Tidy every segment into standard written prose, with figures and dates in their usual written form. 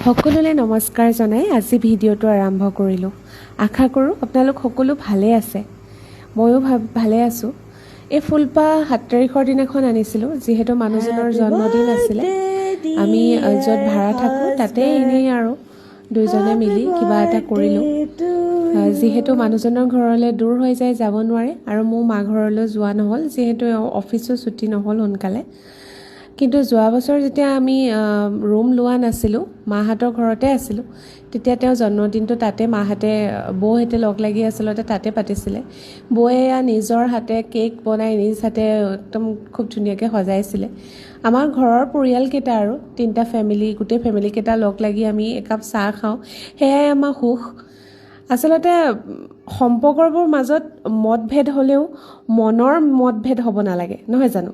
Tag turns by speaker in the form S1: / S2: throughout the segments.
S1: সকলোলৈ নমস্কাৰ জনাই আজি ভিডিঅ'টো আৰম্ভ কৰিলোঁ। আশা কৰোঁ আপোনালোক সকলো ভালে আছে। ময়ো ভালে আছোঁ। এই ফুলপাহ 7 তাৰিখৰ দিনাখন আনিছিলোঁ, যিহেতু মানুহজনৰ জন্মদিন আছিলে। আমি য'ত ভাড়া থাকোঁ তাতে এনেই আৰু দুইজনে মিলি কিবা এটা কৰিলোঁ। যিহেতু মানুহজনৰ ঘৰলৈ দূৰ হৈ যায়, যাব নোৱাৰে, আৰু মোৰ মা ঘৰলৈ যোৱা নহ'ল, যিহেতু অফিচো ছুটি নহ'ল সোনকালে। কিন্তু যোৱা বছৰ যেতিয়া আমি ৰুম লোৱা নাছিলোঁ, মাহঁতৰ ঘৰতে আছিলোঁ, তেতিয়া তেওঁৰ জন্মদিনটো তাতে মাহঁতে বৌহঁতে লগ লাগি আচলতে তাতে পাতিছিলে। বৌয়ে নিজৰ হাতে কেক বনাই নিজ হাতে একদম খুব ধুনীয়াকৈ সজাইছিলে। আমাৰ ঘৰৰ পৰিয়ালকেইটা আৰু 3টা ফেমিলি, গোটেই ফেমিলিকেইটা লগ লাগি আমি একাপ চাহ খাওঁ, সেয়াই আমাৰ সুখ। আচলতে সম্পৰ্কবোৰ মাজত মতভেদ হ'লেও মনৰ মতভেদ হ'ব নালাগে, নহয় জানো?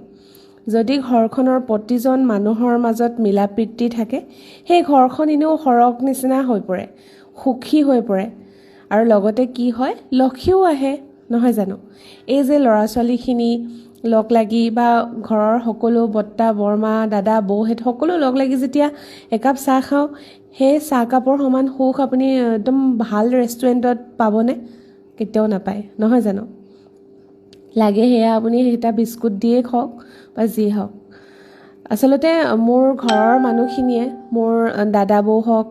S1: যদি ঘৰখনৰ প্ৰতিজন মানুহৰ মাজত মিলা প্ৰীতি থাকে, সেই ঘৰখন এনেও সৰগ নিচিনা হৈ পৰে, সুখী হৈ পৰে, আৰু লগতে কি হয়, লক্ষীও আহে, নহয় জানো? এই যে ল'ৰা ছোৱালীখিনি লগ লাগি বা ঘৰৰ সকলো বৰ্তা বৰমা দাদা বৌহেঁত সকলো লগ লাগি যেতিয়া একাপ চাহ খাওঁ, সেই চাহকাপৰ সমান সুখ আপুনি একদম ভাল ৰেষ্টুৰেণ্টত পাবনে? কেতিয়াও নাপায়, নহয় জানো? লাগে সেয়া আপুনি সেইটা বিস্কুট দিয়ে খাওক বা যি হওক। আচলতে মোৰ ঘৰৰ মানুহখিনিয়ে, মোৰ দাদা বৌ হওক,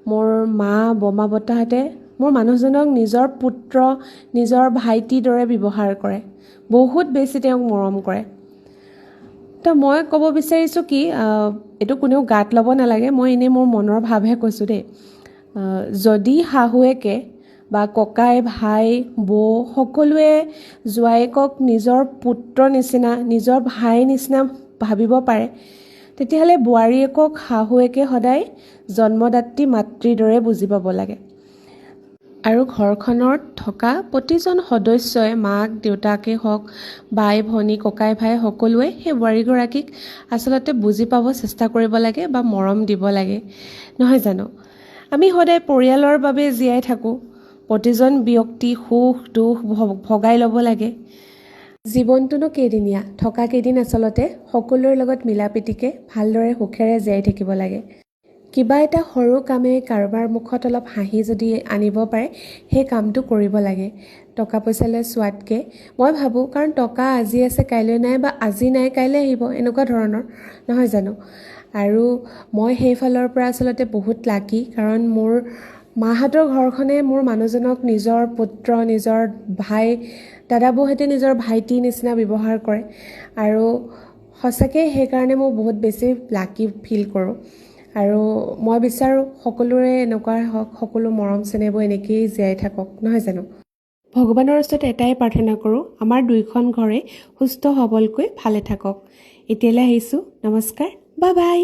S1: মোৰ মা বৰমা বৰ্তাহঁতে মোৰ মানুহজনক নিজৰ পুত্ৰ, নিজৰ ভাইটিৰ দৰে ব্যৱহাৰ কৰে, বহুত বেছি তেওঁক মৰম কৰে। তো মই ক'ব বিচাৰিছোঁ কি, এইটো কোনেও গাত ল'ব নালাগে, মই এনেই মোৰ মনৰ ভাৱহে কৈছোঁ দেই। যদি শাহুৱেকে বা ককাই ভাই বৌ সকলোৱে জোৱায়েকক নিজৰ পুত্ৰ নিচিনা, নিজৰ ভাইৰ নিচিনা ভাবিব পাৰে, তেতিয়াহ'লে বোৱাৰীয়েকক শাহুৱেকে সদায় জন্মদাত্ৰী মাতৃৰ দৰে বুজি পাব লাগে। আৰু ঘৰখনত থকা প্ৰতিজন সদস্যই, মাক দেউতাকেই হওক, বাই ভনী ককাই ভাই সকলোৱে সেই বোৱাৰীগৰাকীক আচলতে বুজি পাব চেষ্টা কৰিব লাগে বা মৰম দিব লাগে, নহয় জানো? আমি সদায় পৰিয়ালৰ বাবে জীয়াই থাকোঁ, প্ৰতিজন ব্যক্তি সুখ দুখ ভগাই ল'ব লাগে। জীৱনটোনো কেইদিনীয়া, থকা কেইদিন আচলতে সকলোৰে লগত মিলা প্ৰীতিকে ভালদৰে সুখেৰে জীয়াই থাকিব লাগে। কিবা এটা সৰু কামে কাৰোবাৰ মুখত অলপ হাঁহি যদি আনিব পাৰে, সেই কামটো কৰিব লাগে, টকা পইচালৈ চোৱাতকৈ। মই ভাবোঁ, কাৰণ টকা আজি আছে কাইলৈ নাই, বা আজি নাই কাইলৈ আহিব, এনেকুৱা ধৰণৰ, নহয় জানো? আৰু মই সেইফালৰ পৰা আচলতে বহুত লাকি, কাৰণ মোৰ মাহঁতৰ ঘৰখনে মোৰ মানুহজনক নিজৰ পুত্ৰ, নিজৰ ভাই, দাদা বৌহঁতে নিজৰ ভাইটিৰ নিচিনা ব্যৱহাৰ কৰে, আৰু সঁচাকৈ সেইকাৰণে মই বহুত বেছি লাকি ফিল কৰোঁ। আৰু মই বিচাৰোঁ সকলোৰে এনেকুৱাই হওক, সকলো মৰম চেনেহবোৰ এনেকৈয়ে জীয়াই থাকক, নহয় জানো? ভগৱানৰ ওচৰত এটাই প্ৰাৰ্থনা কৰোঁ, আমাৰ দুইখন ঘৰে সুস্থ সবলকৈ ভালে থাকক। এতিয়ালৈ আহিছোঁ, নমস্কাৰ, বাই বাই।